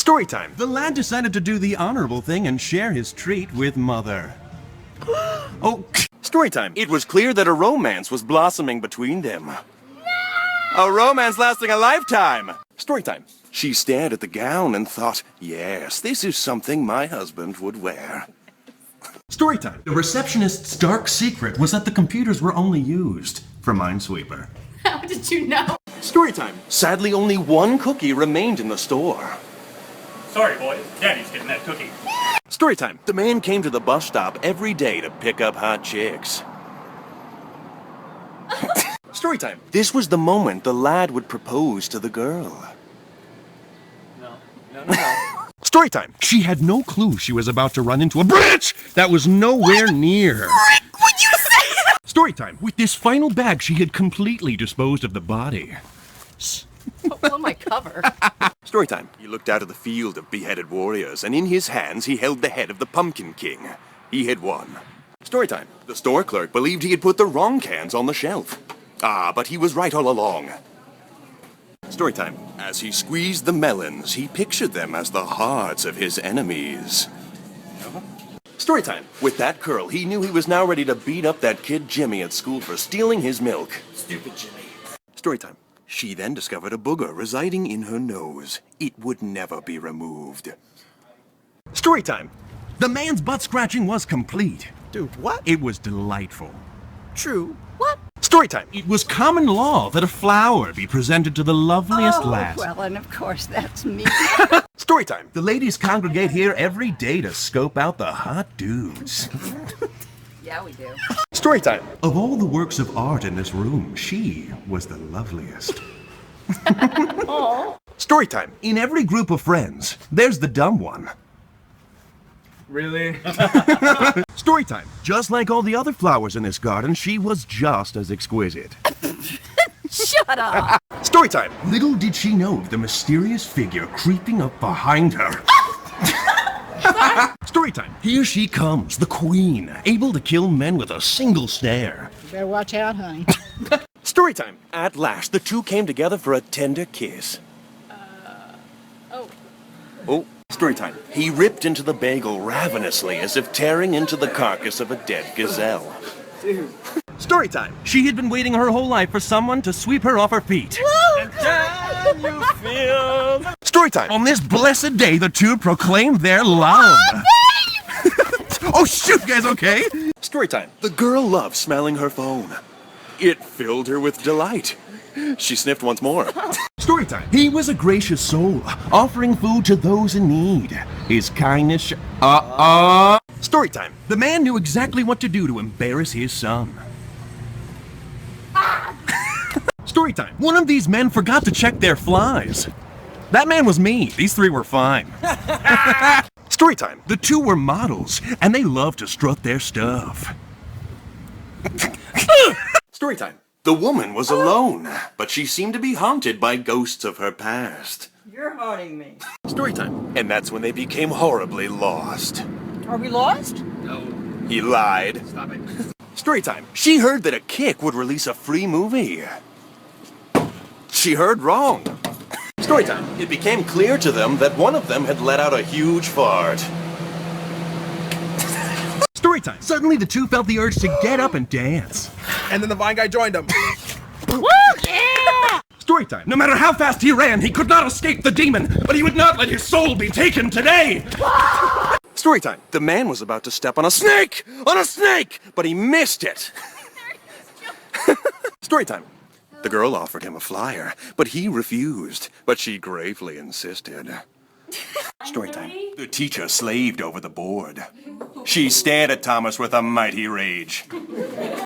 Story time. The lad decided to do the honorable thing and share his treat with Mother. Oh, story time. It was clear that a romance was blossoming between them. No! A romance lasting a lifetime. Story time. She stared at the gown and thought, yes, this is something my husband would wear. Story time. The receptionist's dark secret was that the computers were only used for Minesweeper. How did you know? Story time. Sadly, only one cookie remained in the store. Sorry, boys. Daddy's getting that cookie. Story time. The man came to the bus stop every day to pick up hot chicks. Story time. This was the moment the lad would propose to the girl. No. Story time. She had no clue she was about to run into a bridge that was nowhere near. Frick, would you say? Story time. With this final bag, she had completely disposed of the body. On my cover. Story time. He looked out of the field of beheaded warriors, and in his hands he held the head of the Pumpkin King. He had won. Story time. The store clerk believed he had put the wrong cans on the shelf. Ah, but he was right all along. Story time. As he squeezed the melons, he pictured them as the hearts of his enemies. Story time. With that curl, he knew he was now ready to beat up that kid Jimmy at school for stealing his milk. Stupid Jimmy. Story time. She then discovered a booger residing in her nose. It would never be removed. Story time. The man's butt scratching was complete. Dude, what? It was delightful. True. What? Story time. It was common law that a flower be presented to the loveliest lass. Well, and of course that's me. Story time. The ladies congregate here every day to scope out the hot dudes. Yeah, we do. Story time. Of all the works of art in this room, she was the loveliest. Story time. In every group of friends, there's the dumb one. Really? Story time. Just like all the other flowers in this garden, she was just as exquisite. Shut up. Story time. Little did she know the mysterious figure creeping up behind her. Story time. Here she comes, the queen, able to kill men with a single stare. You better watch out, honey. Story time. At last, the two came together for a tender kiss. Oh, story time. He ripped into the bagel ravenously as if tearing into the carcass of a dead gazelle. Dude. Story time. She had been waiting her whole life for someone to sweep her off her feet. Can you feel? Story time. On this blessed day, the two proclaimed their love. Oh, shoot, guys, okay? Story time. The girl loved smelling her phone. It filled her with delight. She sniffed once more. Story time. He was a gracious soul, offering food to those in need. His kindness... Story time. The man knew exactly what to do to embarrass his son. Story time. One of these men forgot to check their flies. That man was me. These three were fine. Story time. The two were models, and they loved to strut their stuff. Story time. The woman was alone, but she seemed to be haunted by ghosts of her past. You're haunting me. Story time. And that's when they became horribly lost. Are we lost? No. He lied. Stop it. Story time. She heard that a Kick would release a free movie. She heard wrong. Story time. It became clear to them that one of them had let out a huge fart. Story time. Suddenly the two felt the urge to get up and dance. And then the Vine guy joined him. Woo! Yeah! Story time. No matter how fast he ran, he could not escape the demon, but he would not let his soul be taken today. Story time. The man was about to step on a snake! On a snake! But he missed it. Story time. The girl offered him a flyer, but he refused, but she gravely insisted. Story time. The teacher slaved over the board. She stared at Thomas with a mighty rage.